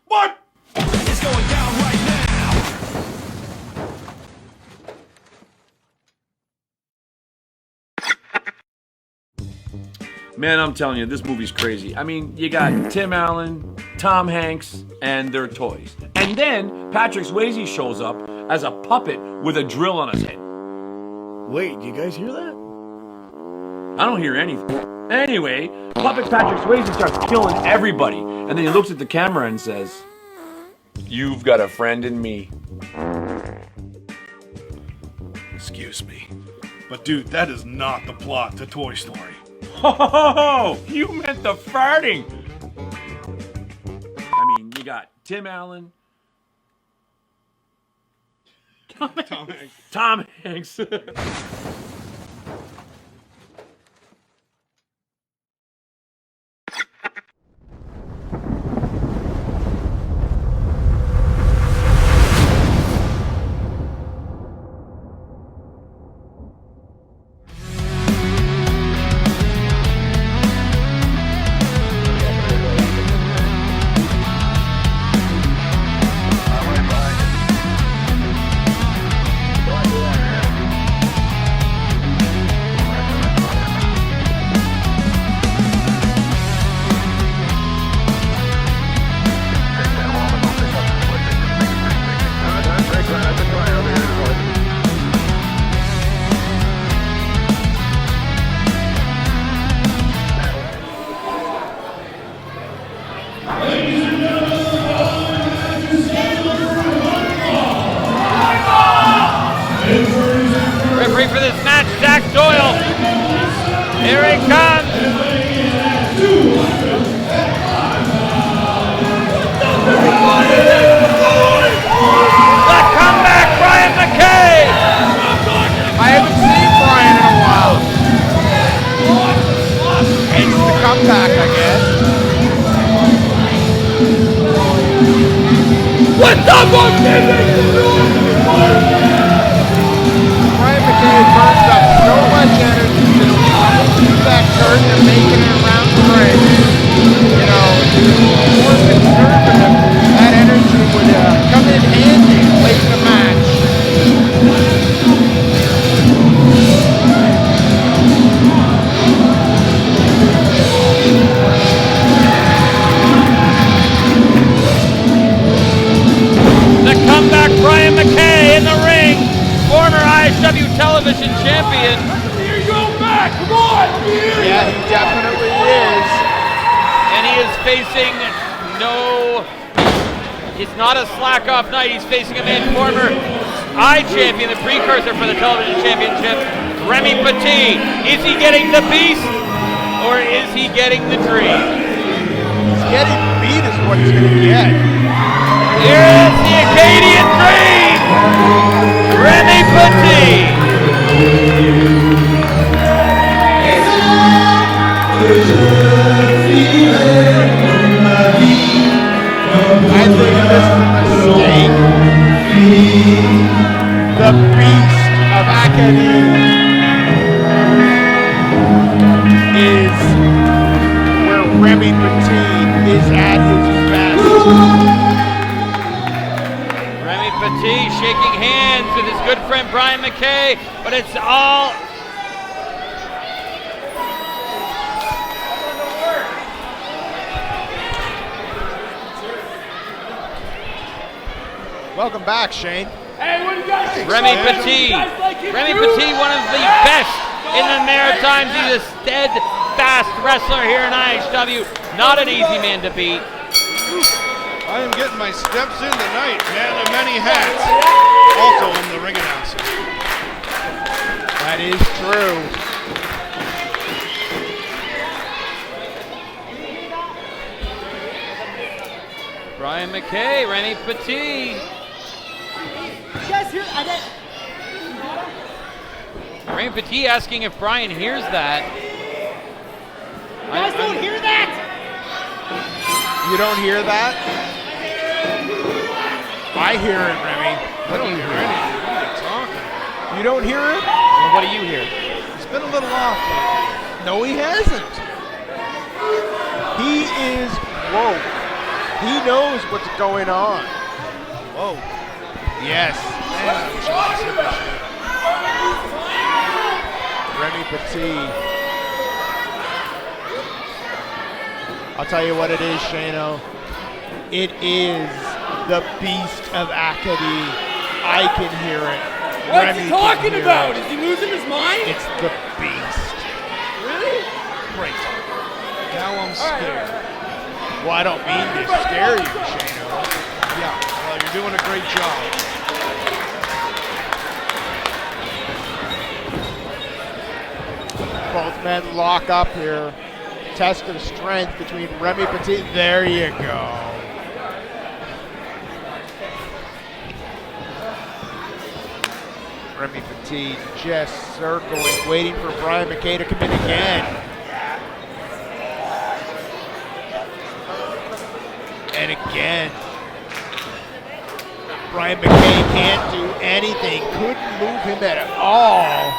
What? It's going down right now. Man, I'm telling you, this movie's crazy. I mean, you got Tim Allen, Tom Hanks, and their toys. And then Patrick Swayze shows up as a puppet with a drill on his head. Wait, do you guys hear that? I don't hear anything. Anyway, puppet Patrick Swayze starts killing everybody. And then he looks at the camera and says, "You've got a friend in me." Excuse me. But dude, that is not the plot to Toy Story. Oh, you meant the farting. I mean, you got Tim Allen, Tom Hanks. Referee for this match, Zach Doyle. Here he comes. The comeback, Brian MacKay. I haven't seen Brian in a while. Hence the comeback, I guess. What the fuck is it? Brian MacKay burns up so much energy just coming through that curtain and making it around the ring. You know, if he was more conservative, that energy would come in handy late in the match. The comeback, Brian MacKay in the ring. Former IHW Television Champion. Here you go back, come on! Yeah, he definitely is. And he is facing it's not a slack off night. He's facing a man, former champion, the precursor for the Television Championship, Remi Petit. Is he getting the beast or is he getting the dream? He's getting beat is what he's going to get. Here is the Acadian Dream, Remi Petit. I think this is a mistake. The beast of Acadie is where Remi Petit is at his best. Remi Petit shaking hands with his good friend Brian MacKay, but it's all Welcome back, Shane. Hey, what do you guys think? Remi Petit. Remi Petit, one of the best in the Maritimes. He's a steadfast wrestler here in IHW. Not an easy man to beat. I am getting my steps in tonight, man of many hats. Also, I'm the ring announcer. That is true. Brian MacKay, Remi Petit. Remi Petit asking if Brian hears that. You guys don't hear that? You don't hear that? I hear it, Remi. I don't hear anything. What are you talking about? You don't hear it? Well, what do you hear? It's been a little off lately. No, he hasn't. He is woke. He knows what's going on. Whoa. Yes. Remi Petit. I'll tell you what it is, Shano. It is the beast of Acadie. I can hear it. What's Remi he can talking hear about? it. Is he losing his mind? It's the beast. Really? Great. Now I'm scared. Well, I don't mean to scare you, Shano. Yeah, well, you're doing a great job. Both men lock up here. Test of strength between Remi Petit. There you go. Remi Petit just circling, waiting for Brian MacKay to come in again. And again. Brian MacKay can't do anything. Couldn't move him at all.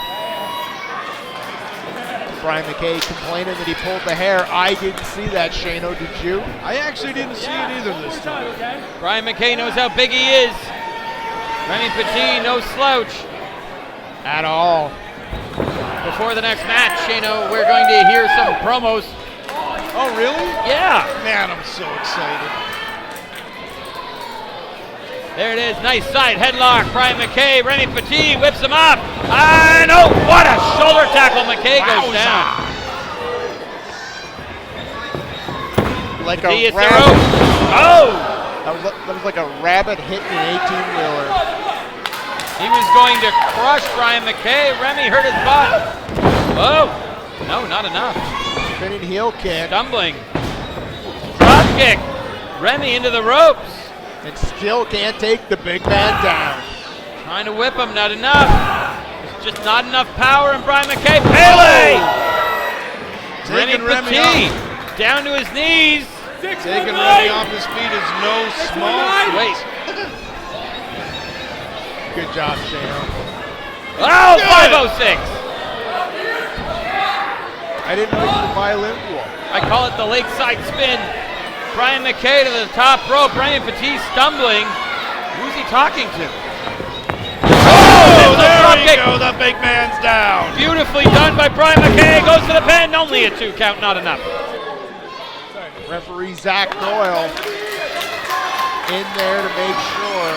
Brian MacKay complaining that he pulled the hair. I didn't see that, Shano. Did you? I actually didn't see it either this time. Brian MacKay knows how big he is. Remi Petit, no slouch. At all. Before the next match, Shano, we're going to hear some promos. Oh, really? Yeah. Man, I'm so excited. There it is, nice side headlock. Brian MacKay, Remi Petit whips him up. And oh, what a shoulder tackle. MacKay goes down. Like Petit a hits the rabbit. rope. Oh! That was like a rabbit hitting an 18-wheeler. He was going to crush Brian MacKay. Remi hurt his butt. Oh, no, not enough. Spinning heel kick. Stumbling. Drop kick. Remi into the ropes. And still can't take the big man down. Trying to whip him, not enough. There's just not enough power in Brian MacKay. Pele! Remi Petit down to his knees. Taking Remi off his feet is no small feat. Wait. Good job, Shano. Oh, 506. I didn't know you were bilingual. I call it the lakeside spin. Brian MacKay to the top rope. Remi Petit stumbling. Who's he talking to? Oh, there we go. The big man's down. Beautifully done by Brian MacKay. Goes to the pin. Only a 2 count, not enough. Referee Zach Doyle in there to make sure.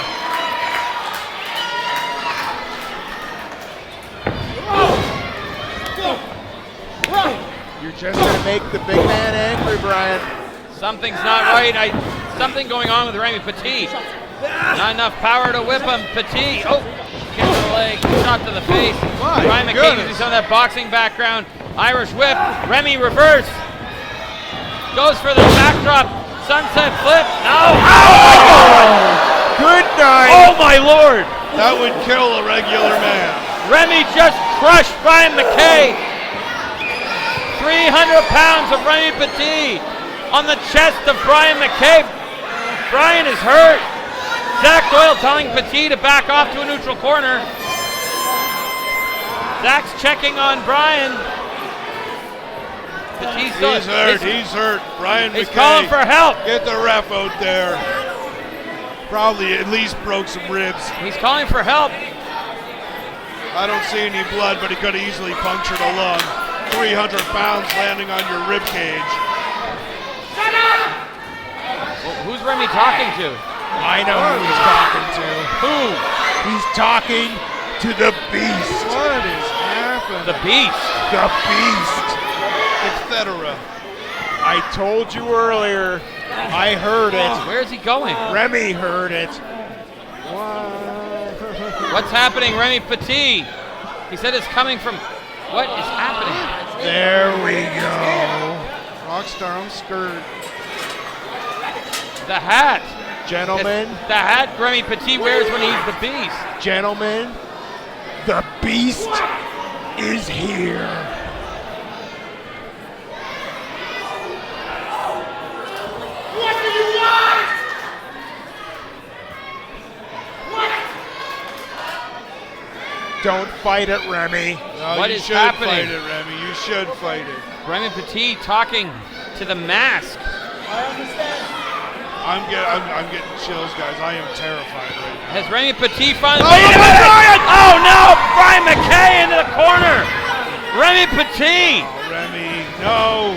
You're just going to make the big man angry, Brian. Something's not right. Something going on with Remi Petit. Not enough power to whip him. Petit. Oh, kick to the leg, shot to the face. My Brian MacKay goodness. using some of that boxing background. Irish whip. Remi reverse. Goes for the backdrop. Sunset flip. No. Oh! Good night. Oh my lord. That would kill a regular man. Remi just crushed Brian MacKay. 300 pounds of Remi Petit on the chest of Brian MacKay. Brian is hurt. Zach Doyle telling Petit to back off to a neutral corner. Zach's checking on Brian. Petit's He's hurt. He's hurt. Brian He's MacKay. calling for help. Get the ref out there. Probably at least broke some ribs. He's calling for help. I don't see any blood, but he could have easily punctured a lung. 300 pounds landing on your rib cage. Well, who's Remi talking to? I know who he's talking to. Who? He's talking to the beast. What is happening? The Beast. The beast. Etc. I told you earlier. I heard it. Where's he going? Remi heard it. What's happening, Remi Petit? He said it's coming from... What is happening? There we go. Rockstar, I'm scared. The hat. Gentlemen, It's the hat Remi Petit wears when he's the Beast. gentlemen, the beast is here. What do you want? Don't fight it, Remi. No, What you is should happening? fight it, Remi. You should fight it. Remi Petit talking to the mask. I'm getting chills, guys. I am terrified right now. Has Remi Petit finally... Wait a minute! Oh no! Brian MacKay into the corner! Remi Petit! Oh, Remi, no!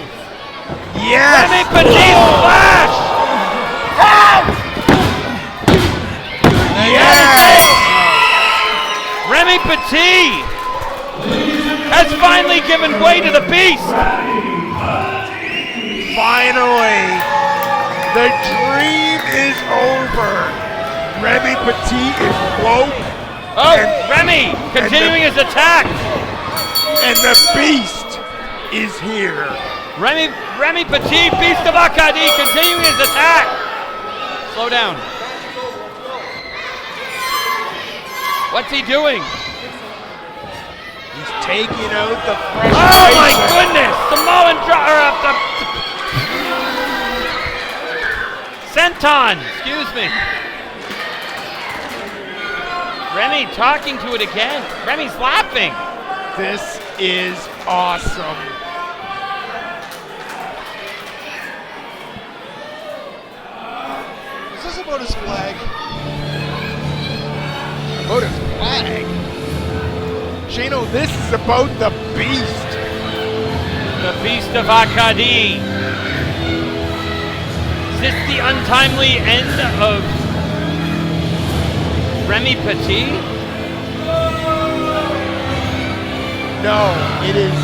Yes! Remi Petit splash! Yes! Remi Petit has finally given way to the beast! Finally, the dream is over. Remi Petit is woke. Oh, Remi continuing his attack! And the beast is here. Remi Petit, Beast of Acadie, continuing his attack! Slow down. What's he doing? He's taking out the frustration. Oh my goodness! Samoan Senton, excuse me. Remi talking to it again. Remi's laughing. This is awesome. Is this about his flag? About his flag. Shano, this is about the beast. The Beast of Acadie. Is this the untimely end of Remi Petit? No, it is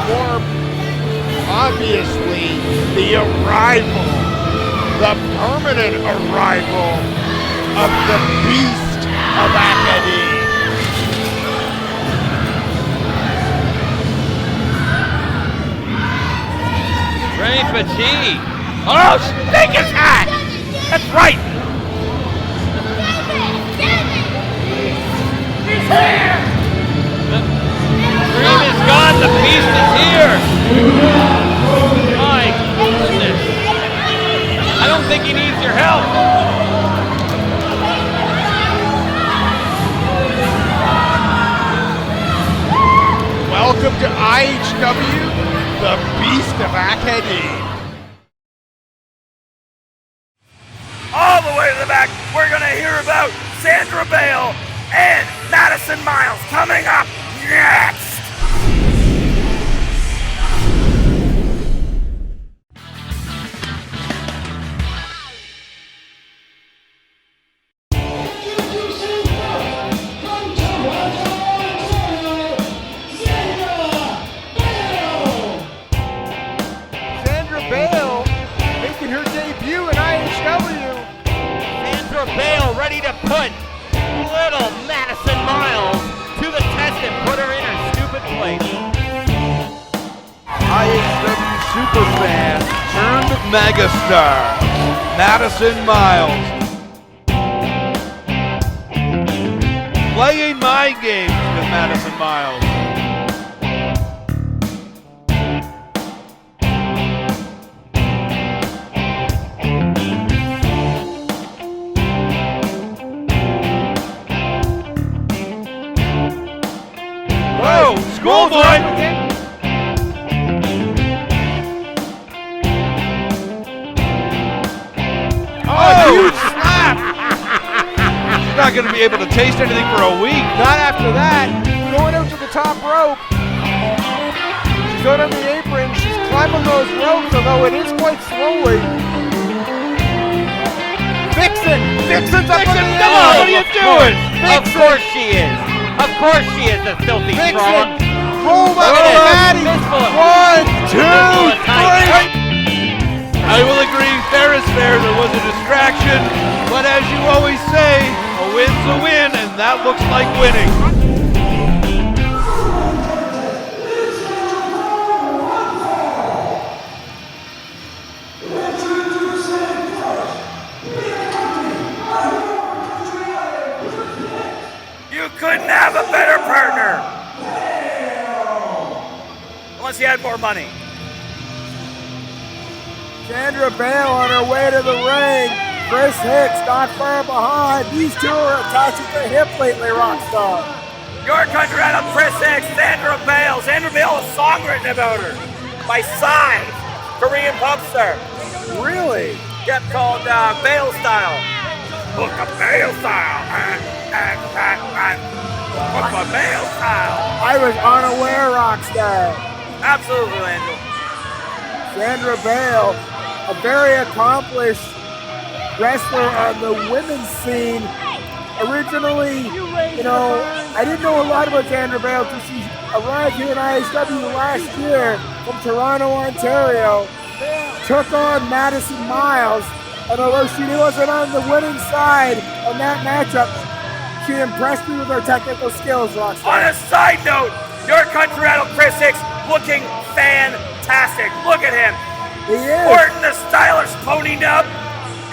more obviously the arrival, the permanent arrival of the Beast of Acadie. Remi Petit. Oh, snake his hat! That's right! He's here! The dream is gone, the beast is here! My goodness! I don't think he needs your help! Welcome to IHW, the Beast of Acadie. All the way to the back, we're going to hear about Xandra Bale and Maddison Miles coming up next. Xandra Bale making her debut in IHW. Xandra Bale ready to put little Maddison Miles to the test and put her in her stupid place. IHW superfan turned megastar, Maddison Miles. Playing mind games with Maddison Miles. Whoa, schoolboy! Huge slap! She's not going to be able to taste anything for a week. Not after that. Going out to the top rope. She's out on the apron. She's climbing those ropes, although it is quite slowly. Vixen's up on the Come apron. on, what are you doing? Of Vixen. course she is. Of course she is, the filthy Vixen. frog. Roll up Look at to this. Maddie. Fistful of- 1, 2, Fistful of tight. 3. I will agree, fair is fair, there was a distraction, but as you always say, a win's a win, and that looks like winning. You couldn't have a better partner. Unless you had more money. Xandra Bale on her way to the ring. Kris Hicks not far behind. These two are attached at the hip lately, Rockstar. Your country had a Kris Hicks, Xandra Bale. Xandra Bale, a song written about her by Psy, Korean pop star. Really? Kept called Bale style. Look a Bale style. Look a Bale style. I was unaware, Rockstar. Absolutely, Angel. Xandra Bale, a very accomplished wrestler on the women's scene. Originally, I didn't know a lot about Xandra Bale until she arrived here in IHW last year from Toronto, Ontario. Took on Maddison Miles, and although she wasn't on the winning side on that matchup, she impressed me with her technical skills, Rockstar. On a side note, your country idol Kris Hicks looking fantastic. Look at him. He is. Sporting the stylish pony nub.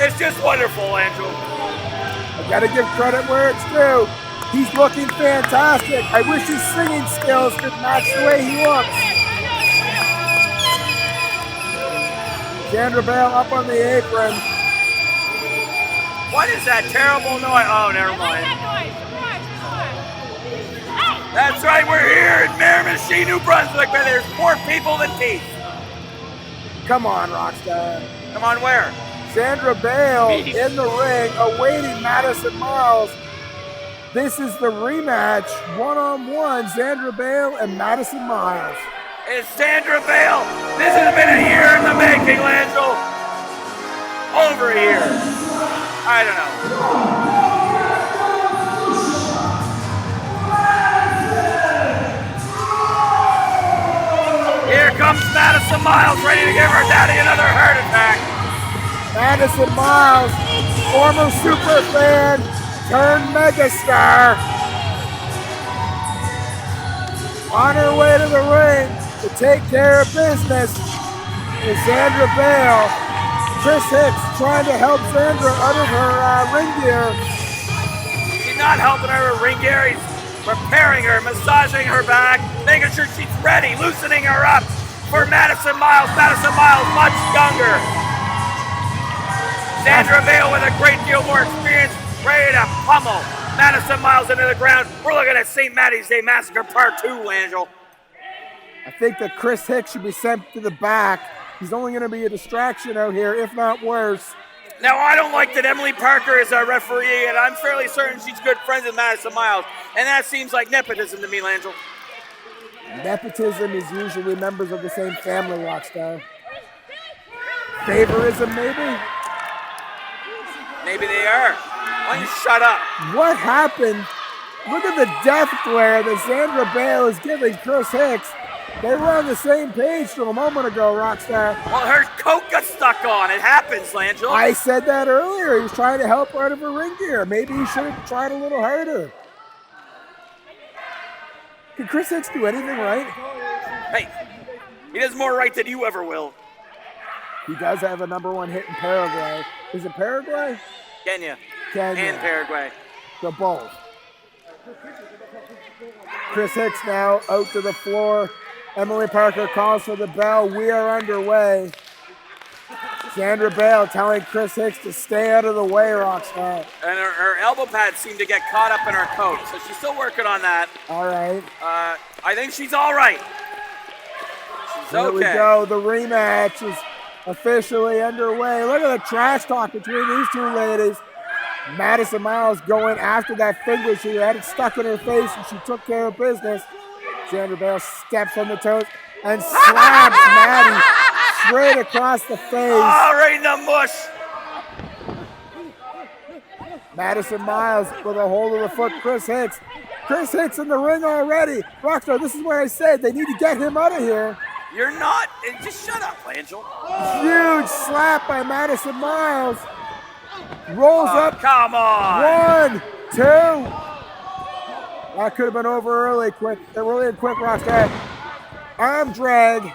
It's just wonderful, Angel. I gotta give credit where it's due. He's looking fantastic. I wish his singing skills could match the way he looks. Xandra Bale up on the apron. What is that terrible noise? Oh, never mind. That's right, we're here in Miramichi, New Brunswick, where there's more people than teeth. Come on, Rockstar. Come on, where? Xandra Bale in the ring, awaiting Maddison Miles. This is the rematch, one-on-one, Xandra Bale and Maddison Miles. It's Xandra Bale. This has been a year in the making, Lancel. Over a year. I don't know. Here comes Maddison Miles, ready to give her daddy another heart attack. Maddison Miles, former super fan, turned megastar. On her way to the ring to take care of business with Xandra Bale. Kris Hicks trying to help Xandra out of her ring gear. He's not helping her with ring gear. He's preparing her, massaging her back, making sure she's ready, loosening her up for Maddison Miles. Maddison Miles, much younger. Xandra Bale with a great deal more experience, ready to pummel Maddison Miles into the ground. We're looking at St. Maddie's Day Massacre Part 2, Angel. I think that Kris Hicks should be sent to the back. He's only going to be a distraction out here, if not worse. Now, I don't like that Emily Parker is our referee, and I'm fairly certain she's good friends with Maddison Miles, and that seems like nepotism to me, Langell. Nepotism is usually members of the same family, Rockstar. Favorism, maybe? Maybe they are. Why don't you shut up? What happened? Look at the death glare that Xandra Bale is giving Kris Hicks. They were on the same page from a moment ago, Rockstar. Well, her coat got stuck on. It happens, Langell. I said that earlier. He was trying to help her out of her ring gear. Maybe he should have tried a little harder. Can Kris Hicks do anything right? Hey, he does more right than you ever will. He does have a #1 hit in Paraguay. Is it Paraguay? Kenya. Kenya. And Paraguay. The both. Kris Hicks now out to the floor. Emily Parker calls for the bell. We are underway. Xandra Bale telling Kris Hicks to stay out of the way, Rockstar. And her elbow pads seem to get caught up in her coat, so she's still working on that. All right. I think she's all right. She's There okay. we go. The rematch is officially underway. Look at the trash talk between these two ladies. Maddison Miles going after that finger. She had it stuck in her face and she took care of business. Xandra Bale steps on the toes and slams Maddie straight across the face. Oh, right in the mush. Maddison Miles with a hold of the foot. Kris Hicks. Kris Hicks in the ring already. Rockstar, this is where I said they need to get him out of here. You're not. Just shut up, Angel. Huge slap by Maddison Miles. Rolls up. Come on. 1, 2. That could have been over early quick. Really quick, Rockstar. Arm drag.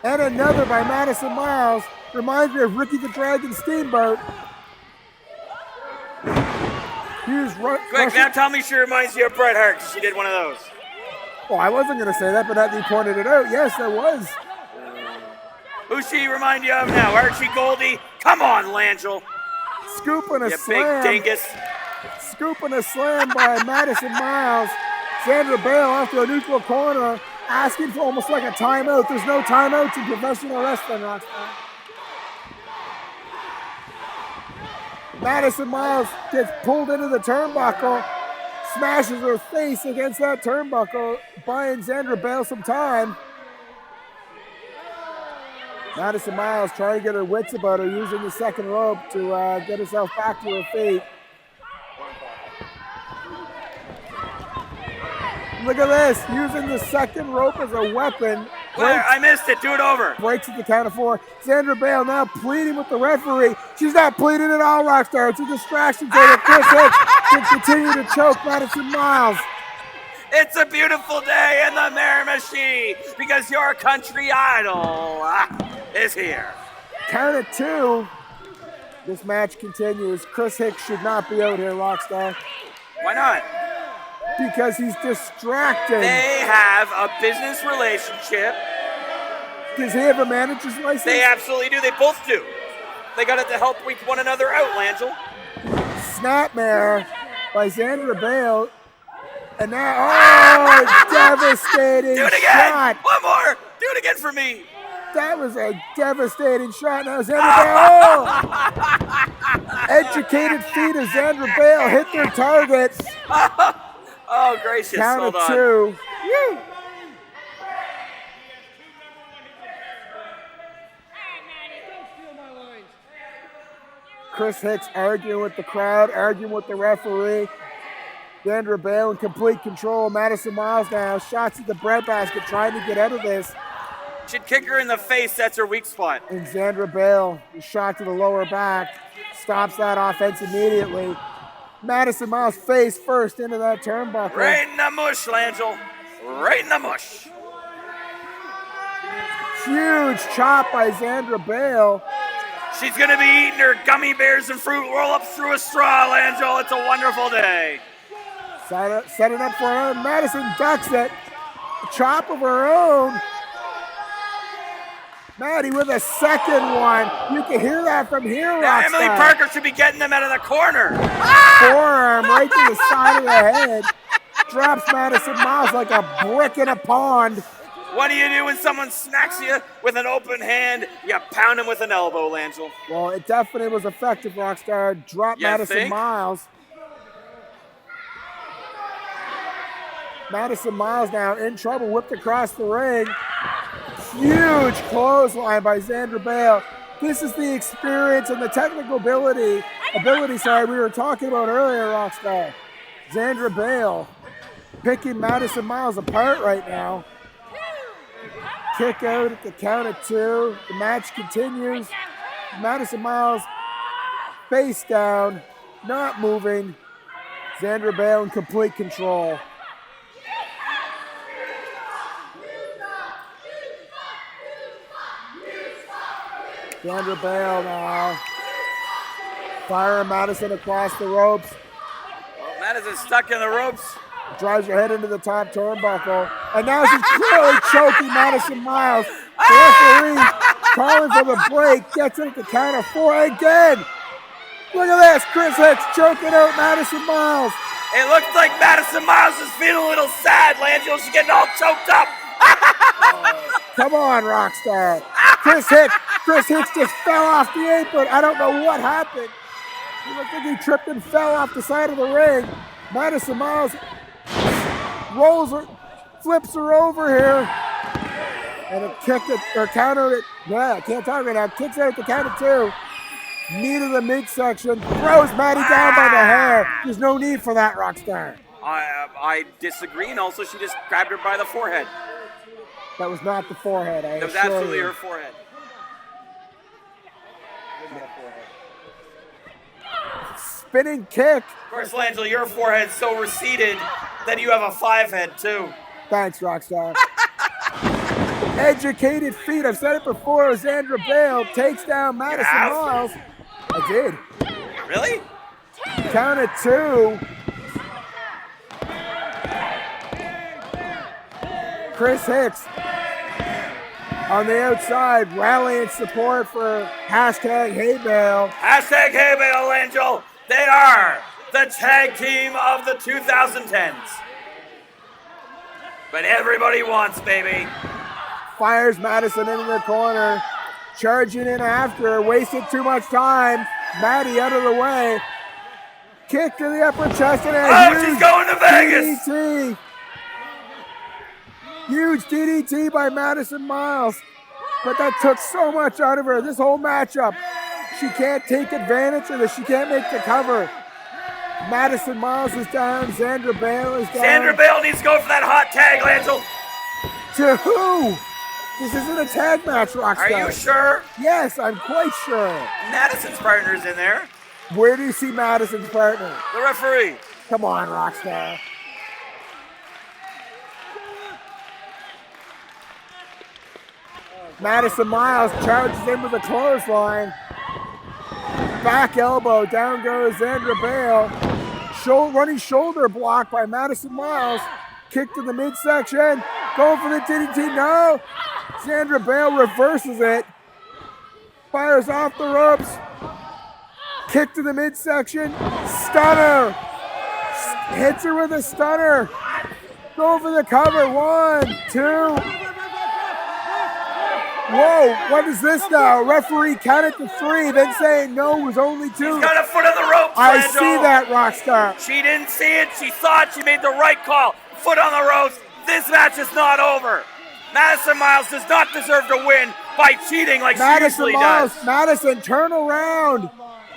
And another by Maddison Miles. Reminds me of Ricky the Dragon Steamboat. Quick, now tell me she reminds you of Bret Hart, because she did one of those. Oh, I wasn't going to say that, but now that you pointed it out, yes, there was. Who's she remind you of now? Archie Goldie? Come on, Langell. Scooping a You slam. big dingus. Scooping a slam by Maddison Miles. Xandra Bale after a neutral corner, asking for almost like a timeout. There's no timeouts in professional wrestling, Rockstar. Maddison Miles gets pulled into the turnbuckle, smashes her face against that turnbuckle, buying Xandra Bale some time. Maddison Miles trying to get her wits about her, using the second rope to get herself back to her feet. Look at this, using the second rope as a weapon. I missed it. Do it over. Breaks at the count of 4. Xandra Bale now pleading with the referee. She's not pleading at all, Rockstar. It's a distraction so that Kris Hicks can continue to choke Maddison Miles. It's a beautiful day in the Miramichi because your country idol is here. Count of 2. This match continues. Kris Hicks should not be out here, Rockstar. Why not? Because he's distracting. They have a business relationship. Does he have a manager's license? They absolutely do. They both do. They got it to help one another out, Langell. Snapmare by Xandra Bale. And now, devastating Do it again. shot. One more. Do it again for me. That was a devastating shot. Now Xandra Bale. Educated feet of Xandra Bale hit their targets. Oh, gracious. Count Hold of on. 2. Woo. Kris Hicks arguing with the crowd, arguing with the referee. Xandra Bale in complete control. Maddison Miles now shots at the breadbasket, trying to get out of this. Should kick her in the face. That's her weak spot. And Xandra Bale, a shot to the lower back, stops that offense immediately. Maddison Miles face first into that turnbuckle. Right in the mush, Langell. Right in the mush. Huge chop by Xandra Bale. She's going to be eating her gummy bears and fruit roll-ups through a straw, Langell. It's a wonderful day. Setting up for her. Maddison ducks it. A chop of her own. Maddie with a second one. You can hear that from here, Now, Rockstar. Emily Parker should be getting them out of the corner. Forearm right to the side of the head. Drops Maddison Miles like a brick in a pond. What do you do when someone smacks you with an open hand? You pound him with an elbow, Langell. Well, it definitely was effective, Rockstar. Drop You Maddison think? Miles. Maddison Miles now in trouble, whipped across the ring. Huge clothesline by Xandra Bale. This is the experience and the technical ability we were talking about earlier, Rockstar. Xandra Bale picking Maddison Miles apart right now. Kick out at the count of 2. The match continues. Maddison Miles face down, not moving. Xandra Bale in complete control. Xandra Bale now firing Maddison across the ropes. Well, Madison's stuck in the ropes. Drives her head into the top turnbuckle. And now she's clearly choking Maddison Miles. The referee calling for the break. Gets it at the count of 4 again. Look at this. Kris Hicks choking out Maddison Miles. It looks like Maddison Miles is feeling a little sad, Langell. She's getting all choked up. Come on, Rockstar. Kris Hicks just fell off the apron. I don't know what happened. It looked like he tripped and fell off the side of the ring. Maddison Miles rolls her, flips her over here. And a kick at, or counter it. Yeah, I can't talk right now. Kicks out at the count of 2. Knee to the midsection. Throws Maddie down by the hair. There's no need for that, Rockstar. I disagree, and also she just grabbed her by the forehead. That was not the forehead. That was absolutely her forehead. Spinning kick. Of course, Langell, your forehead's so receded that you have a 5 head, too. Thanks, Rockstar. Educated feet. I've said it before. Xandra Bale takes down Maddison Miles. I did. Really? Count of 2. Kris Hicks on the outside, rallying support for hashtag #HeyBale. Hashtag #HeyBale, Langell. They are the tag team of the 2010s. But everybody wants, baby. Fires Maddison into the corner, charging in after her, wasted too much time. Maddie out of the way. Kick to the upper chest and a Oh, she's huge going to Vegas. DDT. Huge DDT by Maddison Miles. But that took so much out of her. This whole matchup, she can't take advantage of this. She can't make the cover. Maddison Miles is down. Xandra Bale is down. Xandra Bale needs to go for that hot tag, Lancel. To who? This isn't a tag match, Rockstar. Are you sure? Yes, I'm quite sure. Madison's partner's in there. Where do you see Madison's partner? The referee. Come on, Rockstar. Maddison Miles charges in with a clothesline. Back elbow, down goes Xandra Bale. Running shoulder block by Maddison Miles. Kick to the midsection. Going for the DDT, no. Xandra Bale reverses it. Fires off the ropes. Kick to the midsection. Stunner. Hits her with a stunner. Going for the cover. 1, 2. Whoa, what is this now? Referee counted to 3, then saying no was only 2. She's got a foot on the ropes, I Langell. see that, Rockstar. She didn't see it. She saw it. She made the right call. Foot on the ropes. This match is not over. Madison Miles does not deserve to win by cheating like she usually does. Maddison, turn around.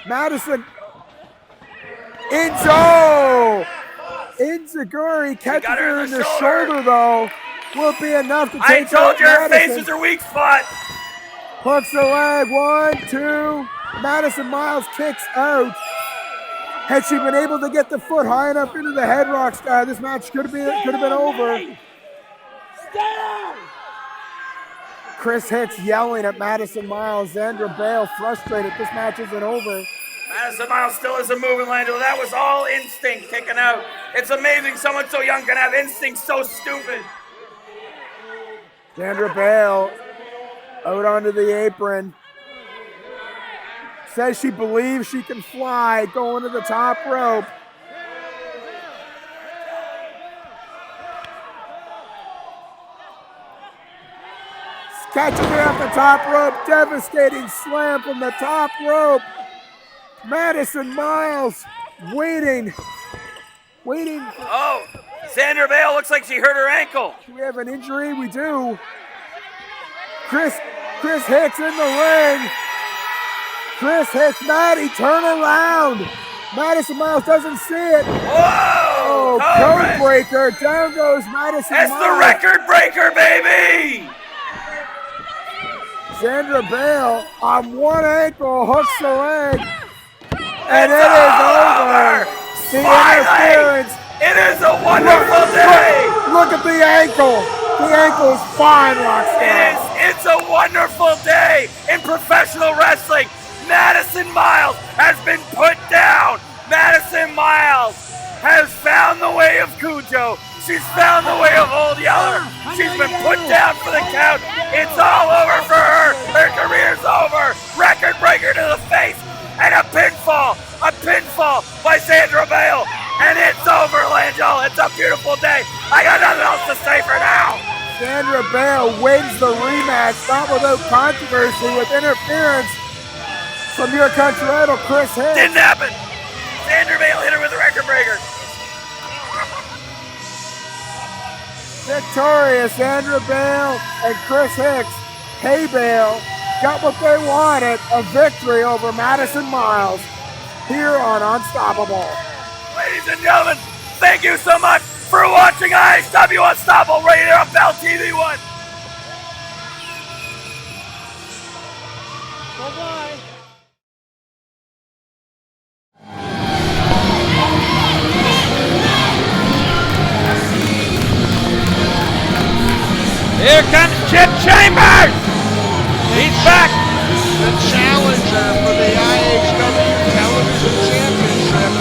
Maddison. Enzo. Enziguri catches her in the shoulder, though. Will be enough to I take told out you her Maddison. face is her weak spot. Hooks the leg. 1, 2. Madison Miles kicks out. Had she been able to get the foot high enough into the head, Rockstar, this match could have been over. Kris Hicks yelling at Maddison Miles. Xandra Bale frustrated. This match isn't over. Madison Miles still isn't moving, Langell. That was all instinct kicking out. It's amazing someone so young can have instincts so stupid. Xandra Bale out onto the apron. Says she believes she can fly, going to the top rope. Catches her off the top rope. Devastating slam from the top rope. Maddison Miles waiting. Oh, Xandra Bale looks like she hurt her ankle. Do we have an injury? We do. Kris Hicks in the ring. Kris Hicks, Maddie, turn around. Maddison Miles doesn't see it. Whoa! Code breaker. Down goes Maddison That's Miles. the record breaker, baby! Xandra Bale on one ankle hooks the leg. And It's it is over. over. The Finally! interference. It is a wonderful day! Look at the ankle. The ankle is fine, Rockstar. It's a wonderful day in professional wrestling. Madison Miles has been put down. Madison Miles has found the way of Cujo. She's found the way of Old Yeller. She's been put down for the count. It's all over for her. Her career's over. Record breaker to the face. And a pinfall by Xandra Bale. And it's over, Langell. It's a beautiful day. I got nothing else to say for now. Xandra Bale wins the rematch, not without controversy, with interference from your country idol, Kris Hicks. Didn't happen. Xandra Bale hit her with a record breaker. Victorious Xandra Bale and Kris Hicks. Hey Bale got what they wanted, a victory over Maddison Miles here on Unstoppable. Ladies and gentlemen, thank you so much for watching IHW Unstoppable right here on Bell TV 1. Bye-bye. Here comes Chip Chambers! He's back! The challenger for the IHW Television Championship,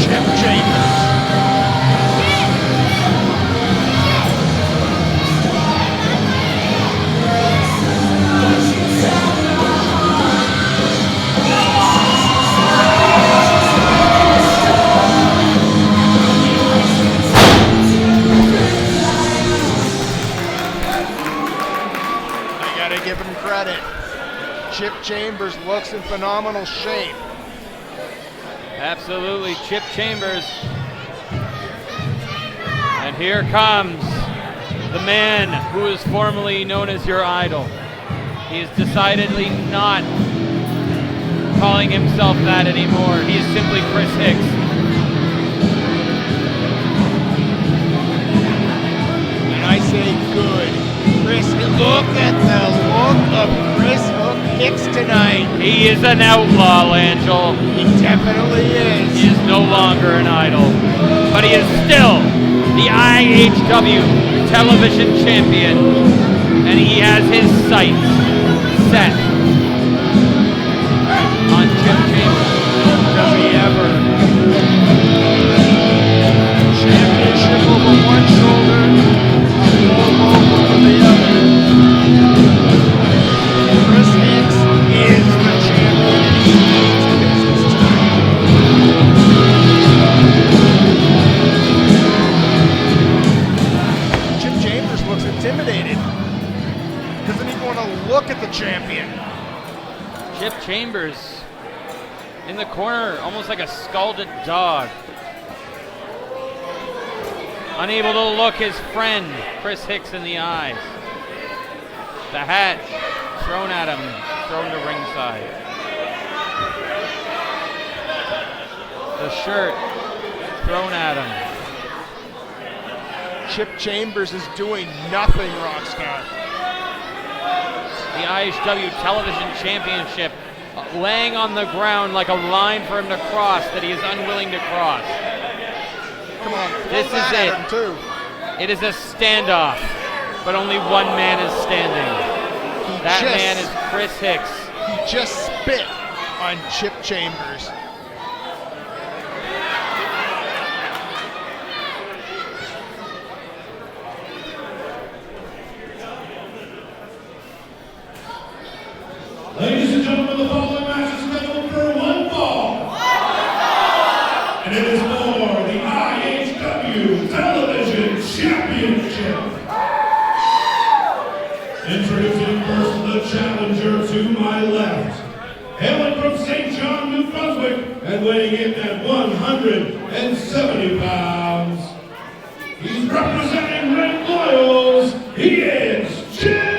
Chip Chambers. I gotta give him credit. Chip Chambers looks in phenomenal shape. Absolutely, Chip Chambers. And here comes the man who is formerly known as your idol. He is decidedly not calling himself that anymore. He is simply Kris Hicks. And I say good. Kris, look at the look of Kris Hicks tonight. He is an outlaw, Angel. He definitely is. He is no longer an idol, but he is still the IHW Television Champion, and he has his sights set on Chip Chambers. Does he ever? Championship over one shoulder, a logo over the other. Kris Hicks is the champion, and he means business tonight. Chip Chambers looks intimidated. Doesn't even want to look at the champion. Chip Chambers in the corner, almost like a scalded dog. Unable to look his friend, Kris Hicks, in the eyes. The hat thrown at him, thrown to ringside. The shirt thrown at him. Chip Chambers is doing nothing, Rockstar. The IHW Television Championship laying on the ground like a line for him to cross that he is unwilling to cross. Come on, This is it. Too. It is a standoff, but only one man is standing. That man is Kris Hicks. He just spit on Chip Chambers. Ladies and gentlemen, the following match is scheduled for one fall. And it is for the IHW Television Championship. Introducing first the challenger to my left. Hailing from St. John, New Brunswick, and weighing in at 170 pounds. He's representing Red Loyals. He is Chip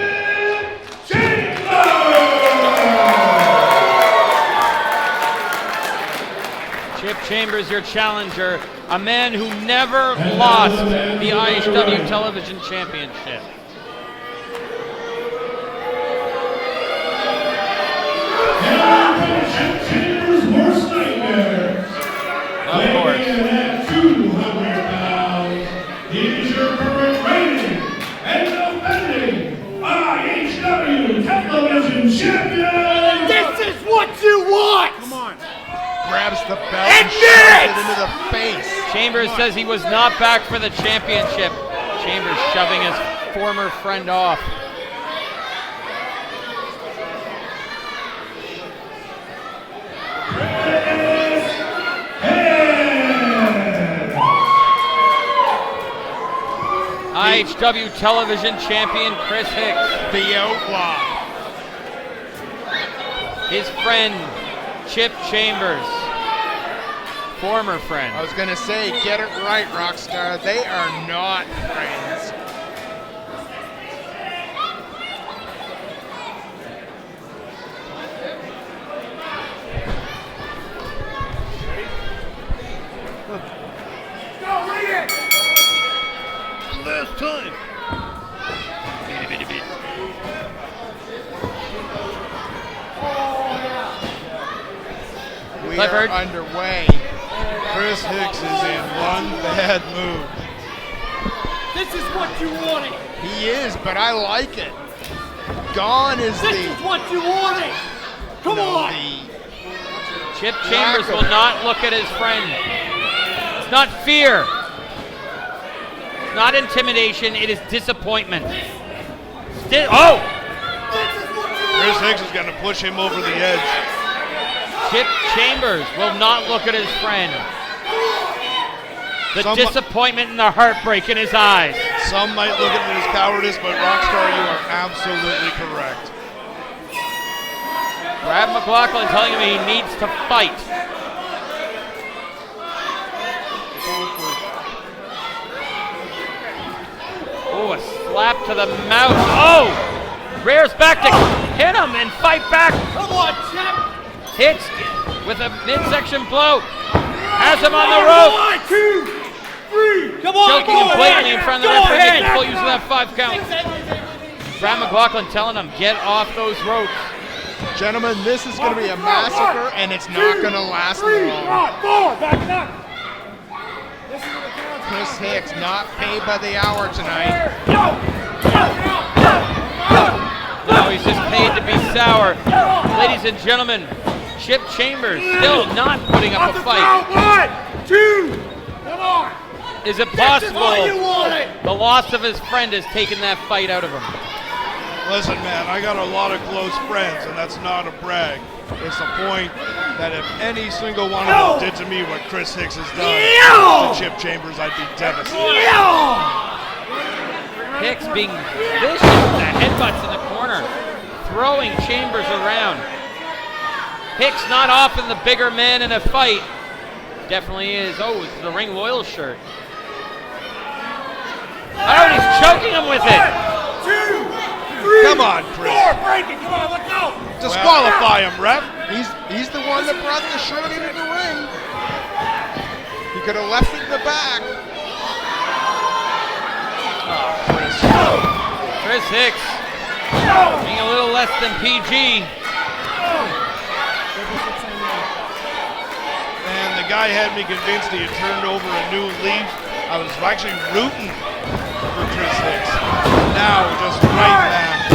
Chip Chambers, your challenger, a man who never lost the IHW Television Championship. Chip Chambers' worst nightmare. Of course. Weighing in at 200 pounds. He is your current reigning and defending IHW Television Champion. This is what you want! Come on. Grabs the belt and shoves it into the face. Chambers says he was not back for the championship. Chambers shoving his former friend off. IHW Television Champion Kris Hicks. The outlaw. His friend, Chip Chambers. Former friend. I was going to say, get it right, Rockstar. They are not friends. Last time. We Clifford. are underway. Kris Hicks is in one bad mood. This is what you wanted! He is, but I like it. Gone is This the... is what you wanted! Come on! Chip Chambers will not look at his friend. It's not fear. It's not intimidation. It is disappointment. Oh! Kris Hicks is going to push him over the edge. Chip Chambers will not look at his friend. The disappointment and the heartbreak in his eyes. Some might look at it as cowardice, but Rockstar, you are absolutely correct. Brad McLaughlin telling him he needs to fight. slap to the mouth. Oh! Rears back to hit him and fight back. Come on, champ. Hicks with a midsection blow. Has him on the rope. 1, 2, 3. Come on, Choking him blatantly in front of the Go referee, ahead. making full use of that 5 count. Brad McLaughlin telling him, get off those ropes. Gentlemen, this is going to be a massacre, and it's not going to last long. 4, back up. Kris Hicks not paid by the hour tonight. No, he's just paid to be sour. Ladies and gentlemen, Chip Chambers still not putting up a fight. 1, 2. Come on. Is it This is what you possible wanted. the loss of his friend has taken that fight out of him? Listen, man, I got a lot of close friends, and that's not a brag. It's the point that if any single one of them did to me what Kris Hicks has done to Chip Chambers, I'd be devastated. Hicks being vicious with the headbutts in the corner, throwing Chambers around. Hicks not often the bigger man in a fight. Definitely is. Oh, it's the Ring Loyal shirt. Oh, and he's choking him with it. 2, 3. Come on, Kris. 4, break it. Come on, let's go. Disqualify him, ref. He's the one that brought the shirt into the ring. He could have left it in the back. Kris Hicks being a little less than PG. And the guy had me convinced he had turned over a new leaf. I was actually rooting for Kris Hicks. Now, just right back.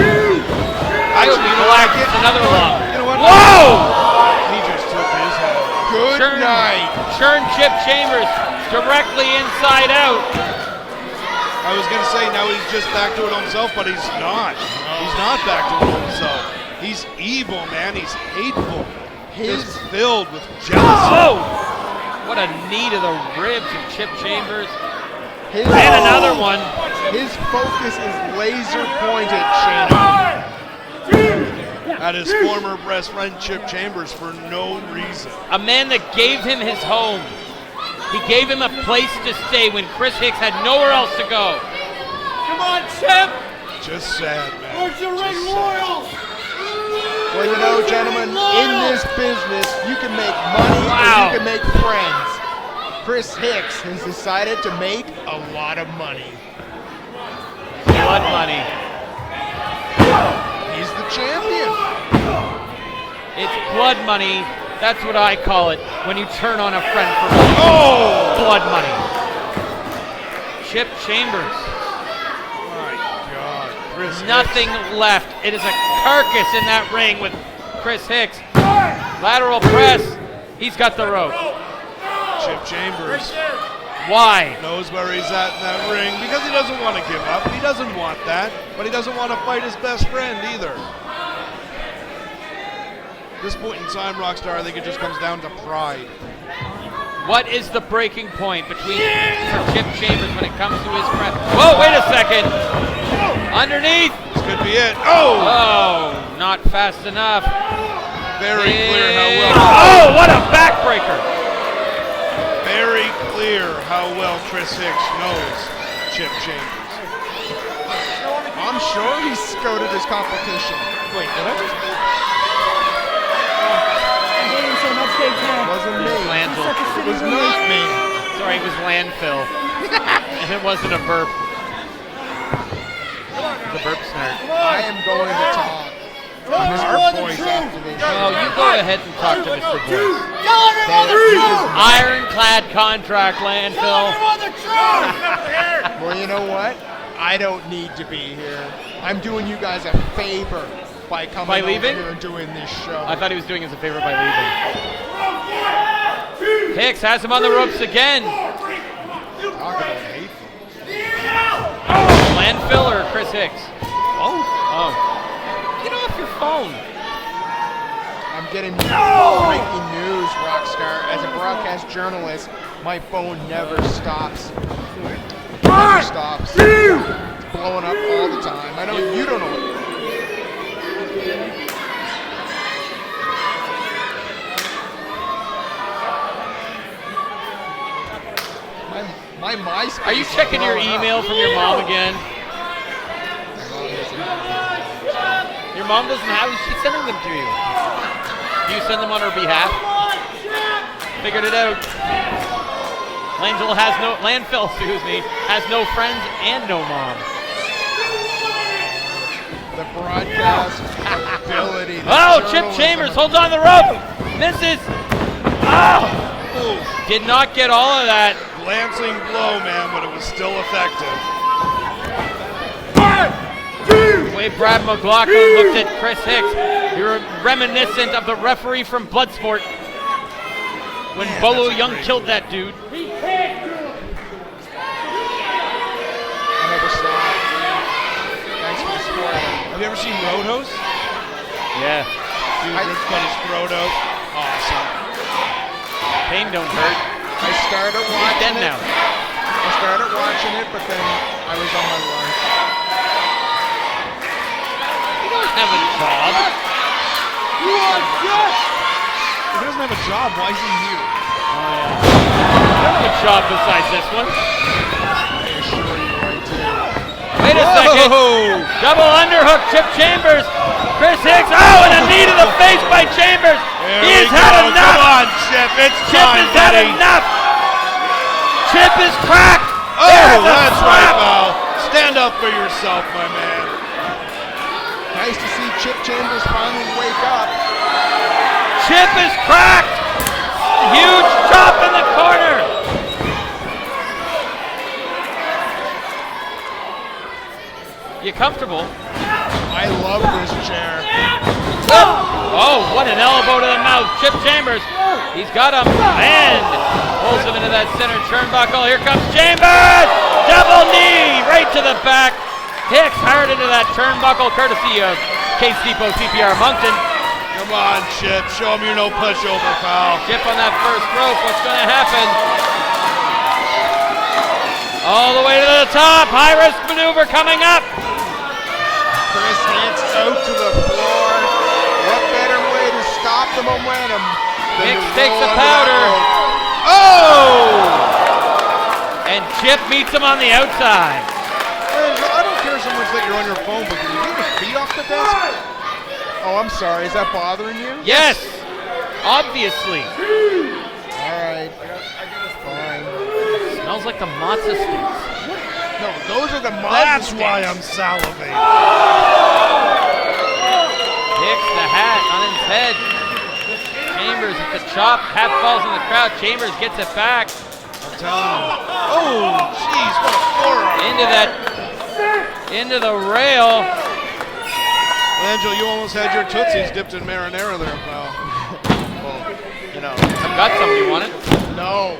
I hope he relaxes another one. You know what? Whoa! He just took his head. Good night. Churn Chip Chambers directly inside out. I was going to say now he's just back to it himself, but he's not. He's not back to it himself. He's evil, man. He's hateful. He's filled with jealousy. Oh! What a knee to the ribs of Chip Chambers. His, And another one. His focus is laser pointed, Shayna. At his former best friend Chip Chambers for no reason. A man that gave him his home. He gave him a place to stay when Kris Hicks had nowhere else to go. Come on, Chip. Just sad, man. Where's your Just Ring sad. Royals? Well, you know, gentlemen, in this business, you can make money or you can make friends. Kris Hicks has decided to make a lot of money. Blood money. He's the champion. It's blood money. That's what I call it when you turn on a friend for money. Oh! Blood money. Chip Chambers. My God. Kris Nothing left. It is a carcass in that ring with Kris Hicks. Lateral press. He's got the rope. Chip Chambers Why? knows where he's at in that ring because he doesn't want to give up. He doesn't want that, but he doesn't want to fight his best friend either. At this point in time, Rockstar, I think it just comes down to pride. What is the breaking point between for Chip Chambers when it comes to his friend? Whoa, wait a second. Underneath. This could be it. Oh! Oh, not fast enough. Very clear how well. Oh, what a backbreaker. Very clear how well Kris Hicks knows Chip Chambers. I'm sure he scouted his competition. Wait, did I just... Wasn't me. Landfill. It was not me. Sorry, it was landfill. And it wasn't a burp. The burp snort. I am going to talk. Our boys after this. Oh, you go ahead and talk to Mr. Boyce. Tell everyone the truth. Ironclad contract, Tell landfill. everyone the truth. Well, you know what? I don't need to be here. I'm doing you guys a favor by coming By over leaving? here and doing this show. I thought he was doing us a favor by leaving. Hicks has him on the ropes again. Talk about hateful. Landfill or Kris Hicks? Oh, Oh. Get off your phone. I'm getting breaking news, Rockstar. As a broadcast journalist, my phone never stops. Never stops. It's blowing up all the time. I know you don't know what. My MySpace. Are you checking your is blowing up. email from your mom again? Your mom doesn't have them, she's sending them to you. Do you send them on her behalf? Figured it out. Landfill has no friends and no mom. The broadcast ability. Oh, Chip Chambers holds on the rope. Misses. Oh! Did not get all of that. Glancing blow, man, but it was still effective. The way Brad McLaughlin looked at Kris Hicks, you're reminiscent of the referee from Bloodsport when Bolo Young killed that dude. I never saw it. Thanks for the spoiler. Have you ever seen Roadhouse? Yeah. Dude ripped cut his throat out. Awesome. Pain don't hurt. I started He's watching dead it. now. I started watching it, but then I was on my lunch. He doesn't have a job. If he doesn't have a job, why is he here? Oh, yeah. He doesn't have a job besides this one. Wait a second. Double underhook, Chip Chambers. Kris Hicks. Oh, and a knee to the face by Chambers. He's had enough. Come on, Chip. It's Chip time, has had buddy. enough. Chip is cracked. Oh, There's a that's slap. right, Val. Stand up for yourself, my man. Nice to see Chip Chambers finally wake up. Chip is cracked. Huge chop in the corner. You comfortable? I love this chair. Oh, what an elbow to the mouth. Chip Chambers. He's got him and pulls him into that center turnbuckle. Here comes Chambers. Double knee right to the back. Hicks hard into that turnbuckle courtesy of Case Depot CPR Moncton. Come on, Chip. Show him you're no pushover, pal. Chip on that first rope. What's going to happen? All the way to the top. High risk maneuver coming up. Kris Hicks out to the floor. What better way to stop the momentum than Hicks to takes roll a under powder. the rope? Oh! And Chip meets him on the outside. I don't care so much that you're on your phone, but can you get your feet off the desk? Oh, I'm sorry. Is that bothering you? Yes! Obviously. All right. Fine. Smells like the matzo sticks. No, those are the That's Mazda why sticks. I'm salivating. Hicks the hat on his head. Chambers at the chop. Hat falls in the crowd. Chambers gets it back. I'm telling you. Oh, jeez, what a forearm. Into the rail. Angel, you almost had your Tootsies dipped in marinara there, pal. Well, you know. I've got some. You want it? No.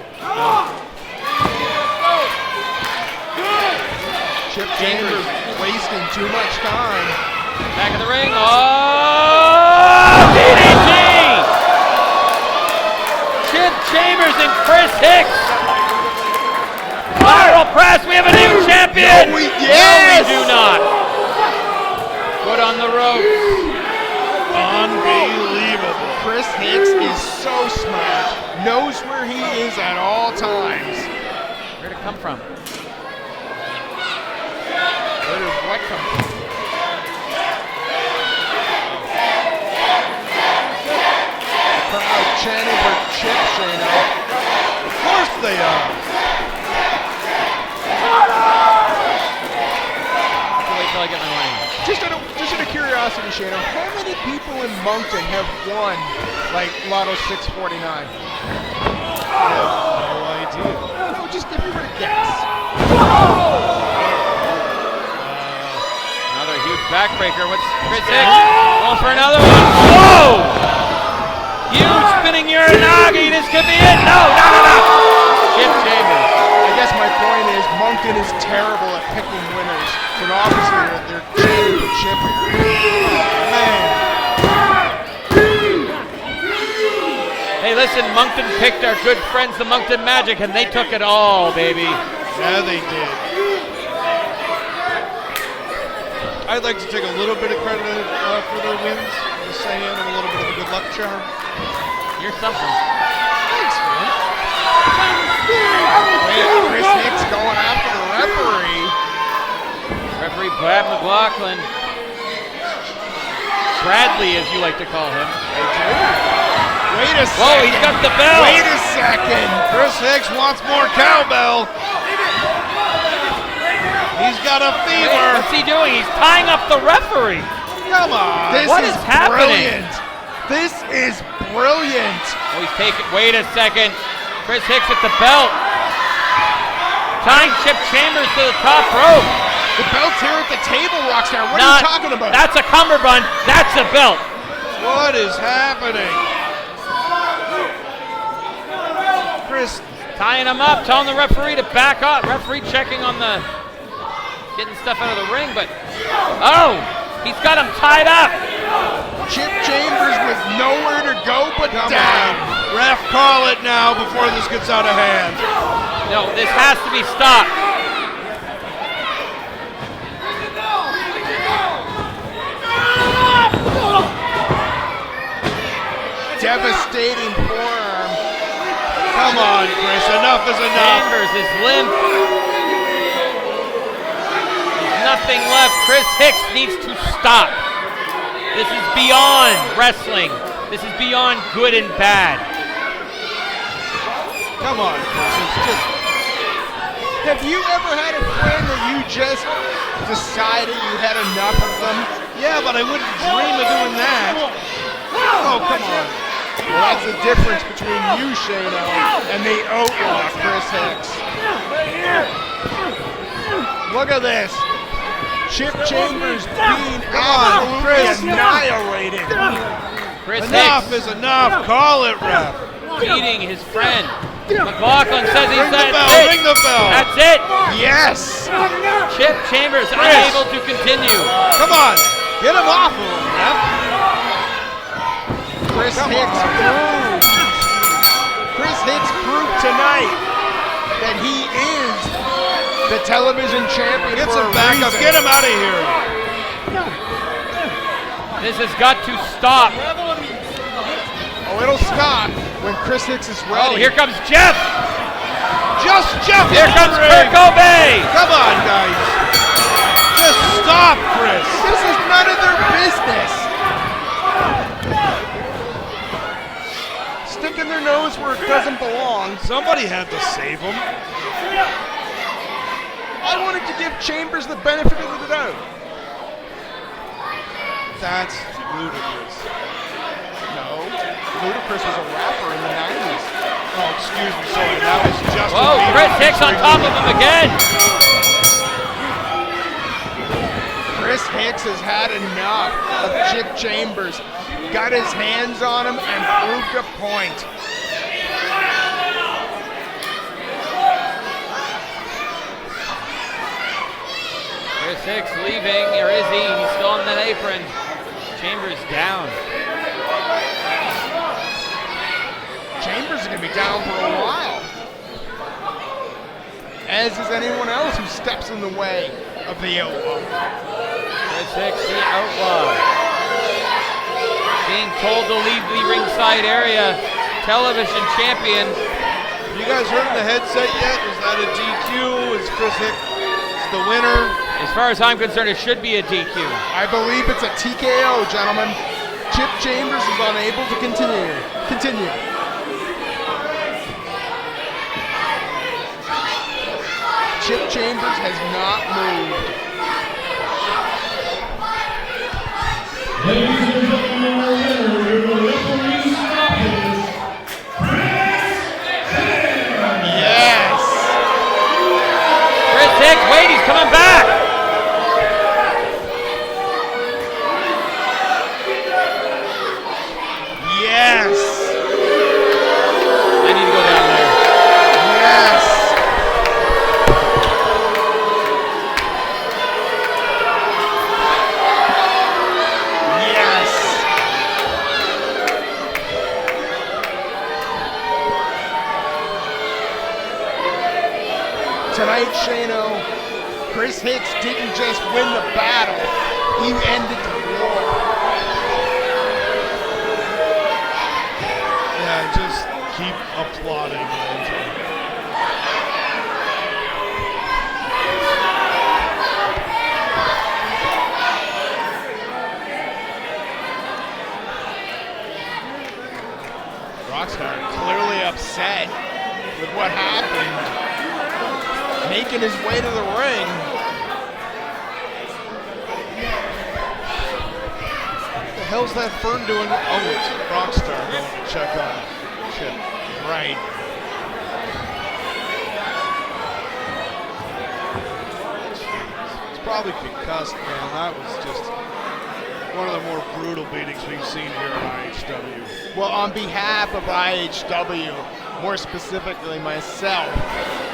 Chip Chambers wasting too much time. Back of the ring. Oh! DDT! Chip Chambers and Kris Hicks. Lateral press. We have a new champion. No, we do not. Foot on the ropes. Unbelievable. Kris Hicks is so smart. Knows where he is at all times. Where'd it come from? Where does what come from? The crowd chanting for Chip, Shayna. Of course they are. Wait till I get my money. Just out of curiosity, Shayna, how many people in Moncton have won like Lotto 649? No idea. No, just if you were to guess. Another huge backbreaker. What's Kris Hicks? Going for another one. Whoa! Huge spinning Uranagi. This could be it. No. Chip Chambers. I guess my point is Moncton is terrible at picking winners, but obviously they're chanting for Chip here. Man. Hey, listen, Moncton picked our good friends, the Moncton Magic, and they took it all, baby. Yeah, they did. I'd like to take a little bit of credit for their wins. Just saying, and a little bit of a good luck charm. You're something. Thanks, man. Kris Hicks going after the referee. Referee Brad McLaughlin. Bradley, as you like to call him. Wait a second. Whoa, he's got the bell. Wait a second. Chris Hicks wants more cowbell. He's got a fever. What's he doing? He's tying up the referee. Come on. What is happening? Brilliant. This is brilliant. Oh, he's taking. Wait a second. Kris Hicks at the belt. Tying Chip Chambers to the top rope. The belt's here at the table, Rockstar. What are you talking about? That's a cummerbund. That's a belt. What is happening? Chris Tying him up, telling the referee to back up. Referee checking on the, getting stuff out of the ring, but, oh, he's got him tied up. Chip Chambers with nowhere to go but Come down. on. Ref, call it now before this gets out of hand. No, this has to be stopped. Devastating forearm. Come on, Chris. Enough is enough. Chambers is limp. There's nothing left. Kris Hicks needs to stop. This is beyond wrestling. This is beyond good and bad. Come on, Chris. It's just. Have you ever had a friend that you just decided you had enough of them? Yeah, but I wouldn't dream of doing that. Oh, come on. Well, that's the difference between you, Shano, and the outlaw, Kris Hicks. Look at this. Chip Chambers being absolutely annihilated. Kris Enough Hicks is enough. Call it, ref. beating his friend. McLaughlin says he's Ring the that's bell. it. Ring the bell. That's it. Yes. Chip Chambers unable to continue. Come on. Get him off of him, ref. Kris Hicks proved. Kris Hicks proved tonight that he is the television champion. Get for some a backup. reason. Get him out of here. This has got to stop. Oh, it'll stop when Kris Hicks is ready. Oh, here comes Jeff. Just Jeff. Here comes Kirk Obey. Come on, guys. Just stop, Chris. This is none of their business. Sticking their nose where it doesn't belong. Somebody had to save him. I wanted to give Chambers the benefit of the doubt. That's ludicrous. No, Ludacris was a rapper in the 90s. Oh, excuse me, sorry. That was just. Whoa, Kris Hicks on top of him again. Kris Hicks has had enough of Chip Chambers. Got his hands on him and proved a point. Kris Hicks leaving, or is he? He's still on that apron. Chambers down. Chambers is going to be down for a while. As is anyone else who steps in the way of the outlaw. Kris Hicks, the outlaw. Being told to leave the ringside area. Television champion. You guys heard in the headset yet? Is that a DQ? Is Kris Hicks the winner? As far as I'm concerned, it should be a DQ. I believe it's a TKO, gentlemen. Chip Chambers is unable to continue. Chip Chambers has not moved. Ladies and gentlemen, our winner, your referee stoppage, Kris Hicks. Yes. Kris Hicks, wait, he's coming back. Yes. I need to go down there. Yes. Yes. Tonight, Shano, Kris Hicks didn't just win the battle, he ended the war. Yeah, just keep applauding. Andrew. Rockstar clearly upset with what happened, making his way to the ring. What the hell's that Fern doing? Oh, it's Rockstar going to check on Chip. Right. It's probably concussed, man. That was just one of the more brutal beatings we've seen here at IHW. Well, on behalf of IHW, more specifically myself,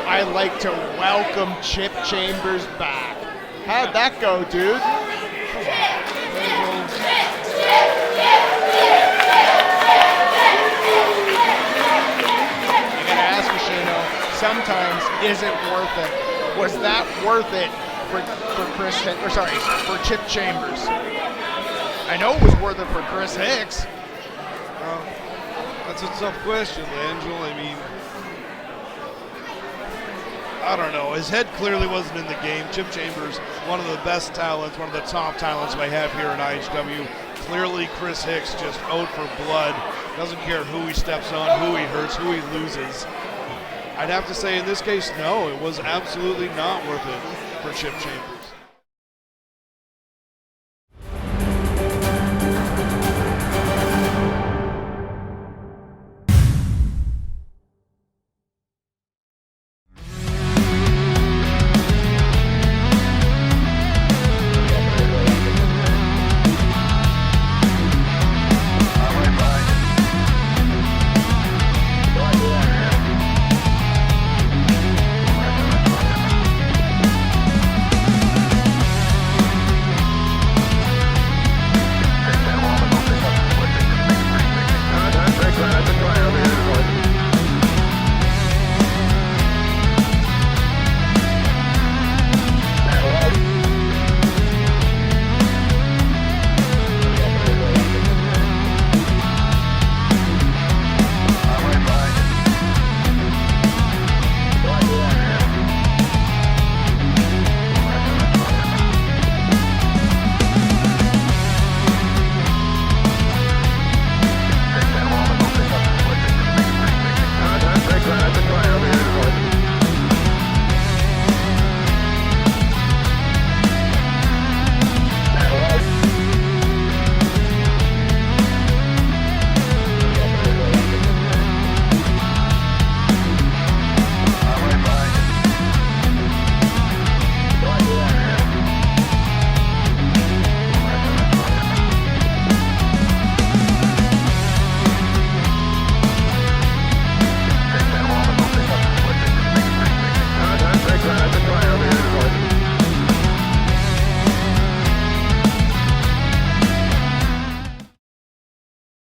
I'd like to welcome Chip Chambers back. How'd that go, dude? You gotta ask Shano, sometimes is it worth it? Was that worth it for Chip Chambers? I know it was worth it for Kris Hicks. Well, that's a tough question, Angel. I mean, I don't know. His head clearly wasn't in the game. Chip Chambers, one of the best talents, one of the top talents we have here in IHW. Clearly, Kris Hicks just out for blood. Doesn't care who he steps on, who he hurts, who he loses. I'd have to say in this case, no, it was absolutely not worth it for Chip Chambers.